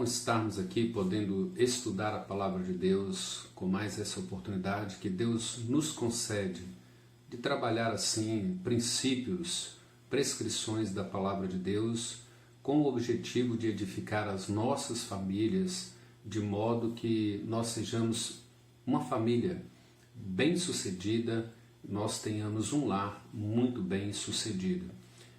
bom estarmos aqui podendo estudar a Palavra de Deus com mais essa oportunidade que Deus nos concede de trabalhar assim princípios, prescrições da Palavra de Deus com o objetivo de edificar as nossas famílias de modo que nós sejamos uma família bem-sucedida, nós tenhamos um lar muito bem-sucedido.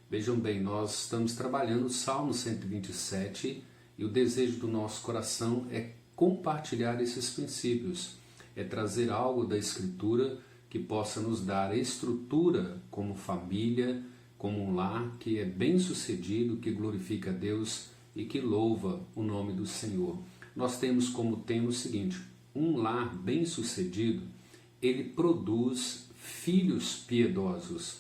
Vejam bem, nós estamos trabalhando o Salmo 127 e o desejo do nosso coração é compartilhar esses princípios, é trazer algo da Escritura que possa nos dar estrutura como família, como um lar que é bem-sucedido, que glorifica a Deus e que louva o nome do Senhor. Nós temos como tema o seguinte: um lar bem-sucedido, ele produz filhos piedosos.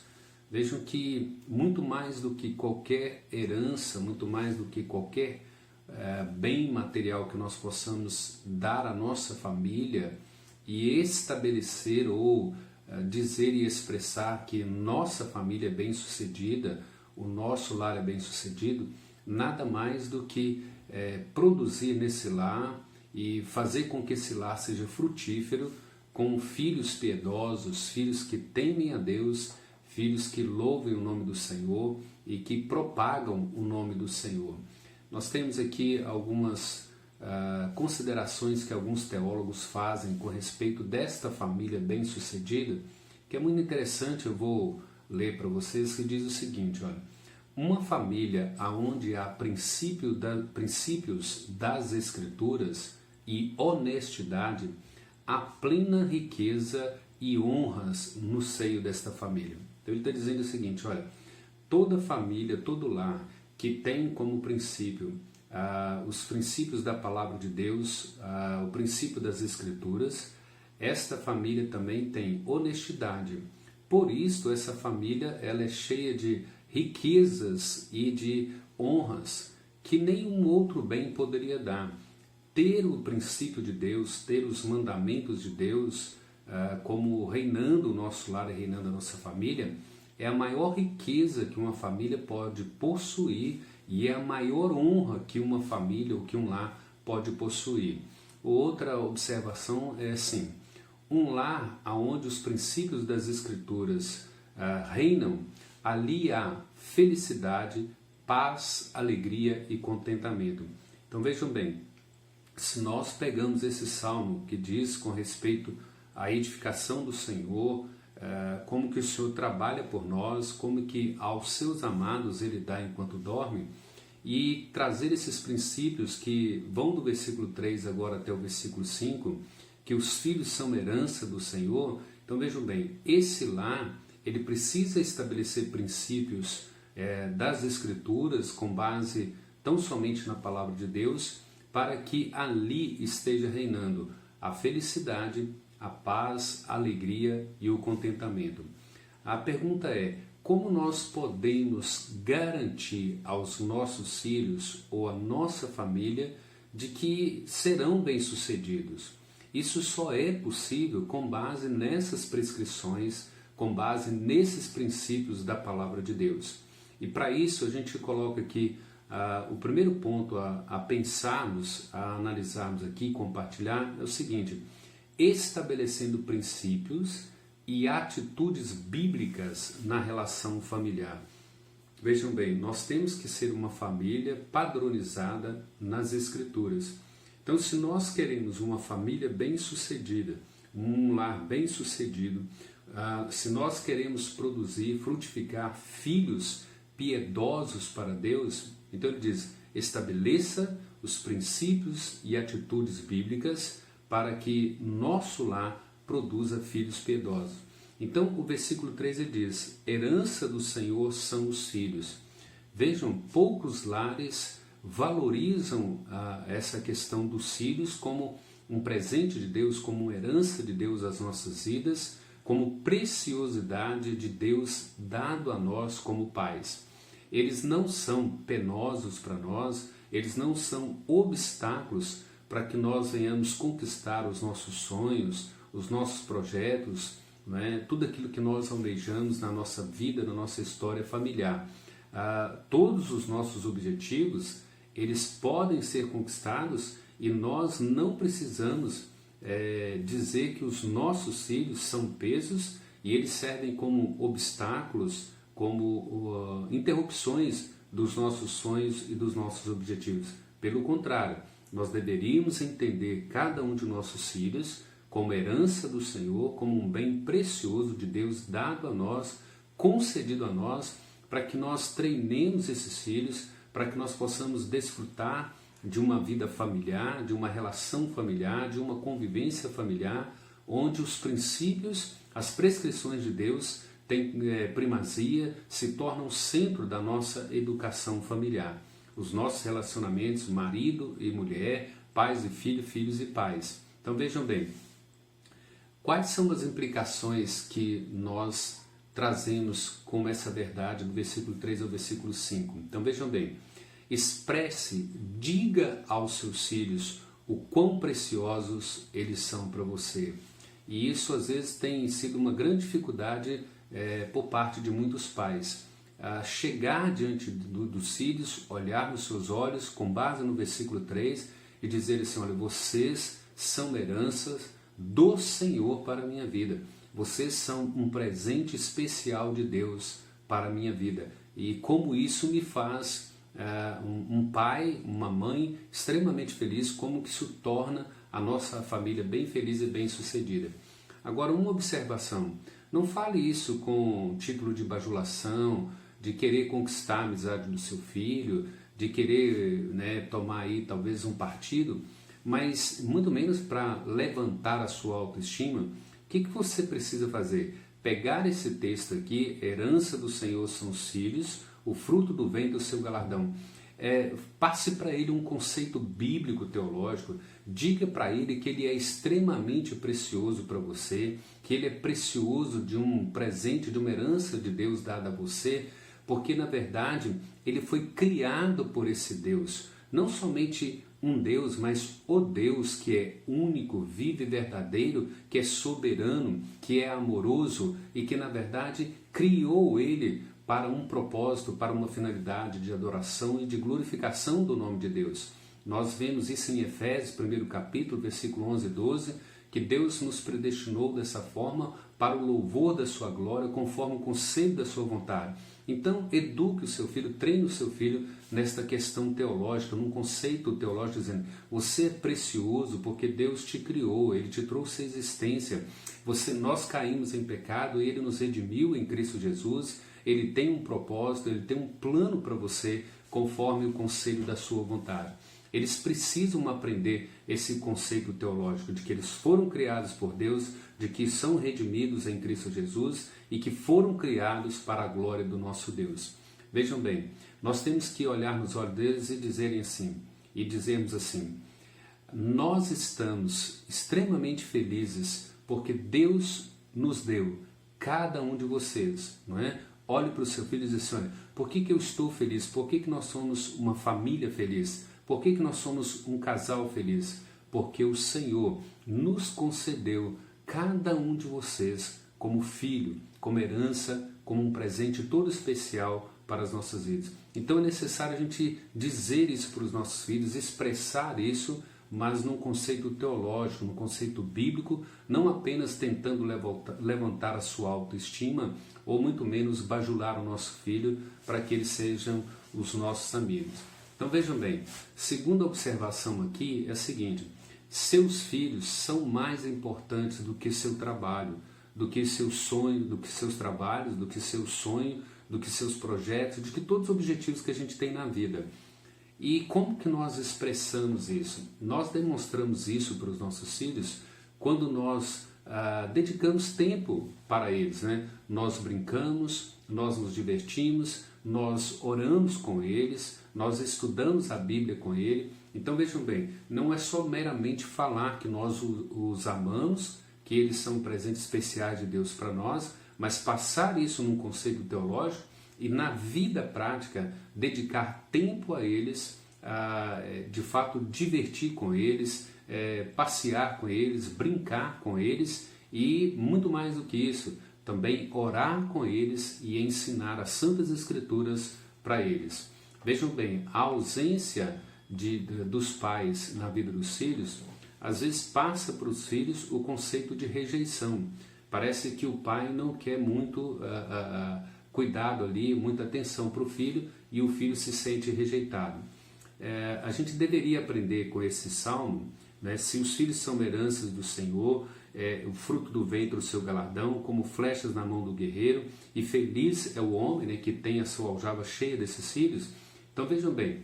Vejam que muito mais do que qualquer herança, muito mais do que qualquer bem material que nós possamos dar à nossa família e estabelecer ou dizer e expressar que nossa família é bem-sucedida, o nosso lar é bem-sucedido, nada mais do que produzir nesse lar e fazer com que esse lar seja frutífero, com filhos piedosos, filhos que temem a Deus, filhos que louvem o nome do Senhor e que propagam o nome do Senhor. Nós temos aqui algumas considerações que alguns teólogos fazem com respeito desta família bem-sucedida, que é muito interessante. Eu vou ler para vocês, que diz o seguinte: olha, uma família onde há princípios das Escrituras e honestidade, há plena riqueza e honras no seio desta família. Então ele está dizendo o seguinte: olha, toda família, todo lar que tem como princípio os princípios da Palavra de Deus, o princípio das Escrituras, esta família também tem honestidade. Por isso, essa família ela é cheia de riquezas e de honras que nenhum outro bem poderia dar. Ter o princípio de Deus, ter os mandamentos de Deus como reinando o nosso lar e reinando a nossa família, é a maior riqueza que uma família pode possuir e é a maior honra que uma família ou que um lar pode possuir. Outra observação é assim: um lar onde os princípios das Escrituras reinam, ali há felicidade, paz, alegria e contentamento. Então vejam bem, se nós pegamos esse salmo que diz com respeito à edificação do Senhor, como que o Senhor trabalha por nós, como que aos seus amados Ele dá enquanto dorme, e trazer esses princípios que vão do versículo 3 agora até o versículo 5, que os filhos são herança do Senhor. Então vejam bem, esse lar, ele precisa estabelecer princípios das Escrituras com base tão somente na Palavra de Deus, para que ali esteja reinando a felicidade, a paz, a alegria e o contentamento. A pergunta é: como nós podemos garantir aos nossos filhos ou à nossa família de que serão bem-sucedidos? Isso só é possível com base nessas prescrições, com base nesses princípios da Palavra de Deus. E para isso a gente coloca aqui o primeiro ponto a pensarmos, a analisarmos aqui, compartilhar, é o seguinte: estabelecendo princípios e atitudes bíblicas na relação familiar. Vejam bem, nós temos que ser uma família padronizada nas Escrituras. Então, se nós queremos uma família bem-sucedida, um lar bem-sucedido, se nós queremos produzir, frutificar filhos piedosos para Deus, então ele diz: estabeleça os princípios e atitudes bíblicas para que nosso lar produza filhos piedosos. Então o versículo 3 ele diz: herança do Senhor são os filhos. Vejam, poucos lares valorizam essa questão dos filhos como um presente de Deus, como uma herança de Deus às nossas vidas, como preciosidade de Deus dado a nós como pais. Eles não são penosos para nós, eles não são obstáculos para que nós venhamos conquistar os nossos sonhos, os nossos projetos, tudo aquilo que nós almejamos na nossa vida, na nossa história familiar. Todos os nossos objetivos, eles podem ser conquistados e nós não precisamos dizer que os nossos filhos são pesos e eles servem como obstáculos, como interrupções dos nossos sonhos e dos nossos objetivos. Pelo contrário, nós deveríamos entender cada um de nossos filhos como herança do Senhor, como um bem precioso de Deus dado a nós, concedido a nós, para que nós treinemos esses filhos, para que nós possamos desfrutar de uma vida familiar, de uma relação familiar, de uma convivência familiar, onde os princípios, as prescrições de Deus têm primazia, se tornam o centro da nossa educação familiar. Os nossos relacionamentos, marido e mulher, pais e filhos, filhos e pais. Então vejam bem, quais são as implicações que nós trazemos com essa verdade do versículo 3 ao versículo 5? Então vejam bem, expresse, diga aos seus filhos o quão preciosos eles são para você. E isso às vezes tem sido uma grande dificuldade por parte de muitos pais. Chegar diante dos filhos, olhar nos seus olhos, com base no versículo 3, e dizer assim: olha, vocês são heranças do Senhor para a minha vida. Vocês são um presente especial de Deus para a minha vida. E como isso me faz um pai, uma mãe extremamente feliz, como que isso torna a nossa família bem feliz e bem sucedida. Agora, uma observação: não fale isso com título de bajulação, de querer conquistar a amizade do seu filho, de querer tomar aí talvez um partido, mas muito menos para levantar a sua autoestima. O que você precisa fazer? Pegar esse texto aqui, herança do Senhor são os filhos, o fruto do ventre é o seu galardão. Passe para ele um conceito bíblico teológico, diga para ele que ele é extremamente precioso para você, que ele é precioso de um presente, de uma herança de Deus dada a você, porque na verdade ele foi criado por esse Deus, não somente um Deus, mas o Deus que é único, vivo e verdadeiro, que é soberano, que é amoroso e que na verdade criou ele para um propósito, para uma finalidade de adoração e de glorificação do nome de Deus. Nós vemos isso em Efésios, 1º capítulo, versículo 11 e 12, que Deus nos predestinou dessa forma para o louvor da sua glória, conforme o conselho da sua vontade. Então, eduque o seu filho, treine o seu filho nesta questão teológica, num conceito teológico, dizendo: você é precioso porque Deus te criou, Ele te trouxe à existência. Nós caímos em pecado e Ele nos redimiu em Cristo Jesus. Ele tem um propósito, Ele tem um plano para você, conforme o conselho da sua vontade. Eles precisam aprender esse conceito teológico de que eles foram criados por Deus, de que são redimidos em Cristo Jesus e que foram criados para a glória do nosso Deus. Vejam bem, nós temos que olhar nos olhos deles e dizermos assim: nós estamos extremamente felizes porque Deus nos deu cada um de vocês, não é? Olhe para o seu filho e diz assim: olha, por que eu estou feliz? Por que nós somos uma família feliz? Por que nós somos um casal feliz? Porque o Senhor nos concedeu cada um de vocês como filho, como herança, como um presente todo especial para as nossas vidas. Então é necessário a gente dizer isso para os nossos filhos, expressar isso, mas num conceito teológico, num conceito bíblico, não apenas tentando levantar a sua autoestima, ou muito menos bajular o nosso filho para que eles sejam os nossos amigos. Então vejam bem, segunda observação aqui é a seguinte: seus filhos são mais importantes do que seu trabalho, do que seu sonho, do que seus trabalhos, do que seu sonho, do que seus projetos, do que todos os objetivos que a gente tem na vida. E como que nós expressamos isso? Nós demonstramos isso para os nossos filhos quando nós dedicamos tempo para eles, né? Nós brincamos, nós nos divertimos, nós oramos com eles, nós estudamos a Bíblia com ele. Então vejam bem, não é só meramente falar que nós os amamos, que eles são presentes especiais de Deus para nós, mas passar isso num conceito teológico e na vida prática dedicar tempo a eles, de fato divertir com eles, passear com eles, brincar com eles e muito mais do que isso, também orar com eles e ensinar as Santas Escrituras para eles. Vejam bem, a ausência dos pais na vida dos filhos, às vezes passa para os filhos o conceito de rejeição. Parece que o pai não quer muito cuidado ali, muita atenção para o filho, e o filho se sente rejeitado. A gente deveria aprender com esse salmo, né, se os filhos são heranças do Senhor, o fruto do ventre o seu galardão, como flechas na mão do guerreiro, e feliz é o homem, né, que tem a sua aljava cheia desses filhos. Então vejam bem,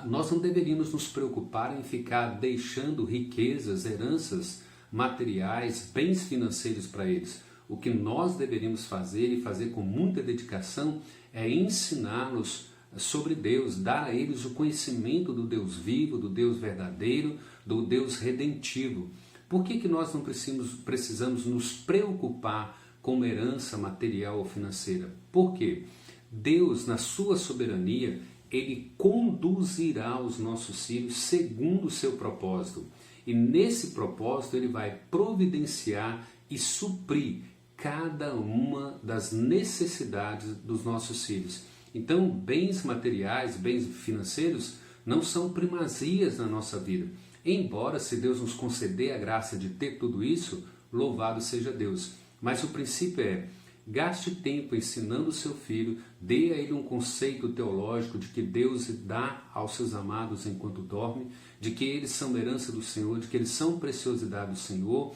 nós não deveríamos nos preocupar em ficar deixando riquezas, heranças materiais, bens financeiros para eles. O que nós deveríamos fazer, e fazer com muita dedicação, é ensiná-los sobre Deus, dar a eles o conhecimento do Deus vivo, do Deus verdadeiro, do Deus redentivo. Por que nós não precisamos nos preocupar com uma herança material ou financeira? Por quê? Deus, na sua soberania, Ele conduzirá os nossos filhos segundo o seu propósito. E nesse propósito Ele vai providenciar e suprir cada uma das necessidades dos nossos filhos. Então, bens materiais, bens financeiros não são primazias na nossa vida. Embora, se Deus nos conceder a graça de ter tudo isso, louvado seja Deus. Mas o princípio é: gaste tempo ensinando o seu filho, dê a ele um conceito teológico de que Deus dá aos seus amados enquanto dorme, de que eles são herança do Senhor, de que eles são preciosidade do Senhor.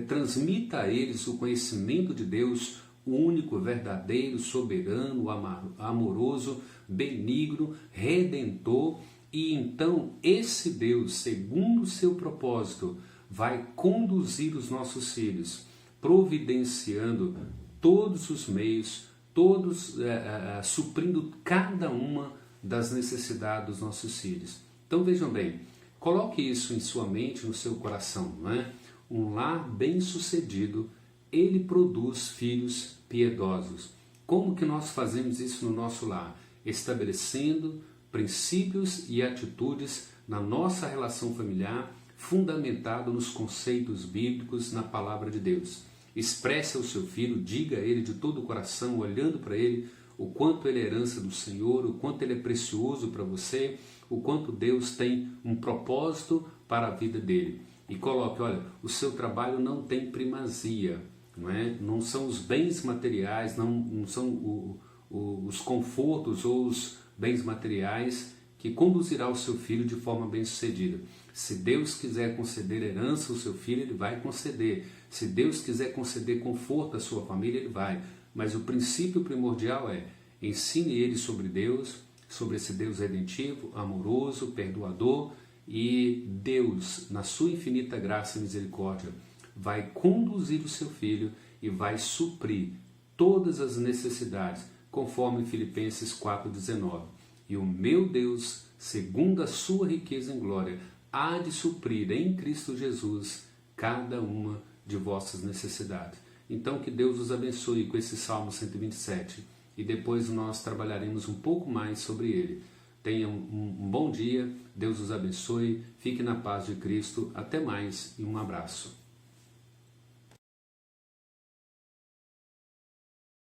Transmita a eles o conhecimento de Deus, o único, verdadeiro, soberano, amoroso, benigno, redentor. E então esse Deus, segundo o seu propósito, vai conduzir os nossos filhos, providenciando todos os meios, suprindo cada uma das necessidades dos nossos filhos. Então vejam bem, coloque isso em sua mente, no seu coração, não é? Um lar bem-sucedido, ele produz filhos piedosos. Como que nós fazemos isso no nosso lar? Estabelecendo princípios e atitudes na nossa relação familiar, fundamentado nos conceitos bíblicos, na palavra de Deus. Expresse ao seu filho, diga a ele de todo o coração, olhando para ele, o quanto ele é herança do Senhor, o quanto ele é precioso para você, o quanto Deus tem um propósito para a vida dele. E coloque, olha, o seu trabalho não tem primazia, não é? Não são os bens materiais, não são os confortos ou os bens materiais que conduzirá o seu filho de forma bem-sucedida. Se Deus quiser conceder herança ao seu filho, Ele vai conceder. Se Deus quiser conceder conforto à sua família, Ele vai. Mas o princípio primordial é: ensine ele sobre Deus, sobre esse Deus redentivo, amoroso, perdoador. E Deus, na sua infinita graça e misericórdia, vai conduzir o seu filho e vai suprir todas as necessidades, conforme Filipenses 4,19. E o meu Deus, segundo a sua riqueza em glória, há de suprir em Cristo Jesus cada uma de vossas necessidades. Então que Deus os abençoe com esse Salmo 127 e depois nós trabalharemos um pouco mais sobre ele. Tenham um bom dia, Deus os abençoe, fique na paz de Cristo, até mais e um abraço.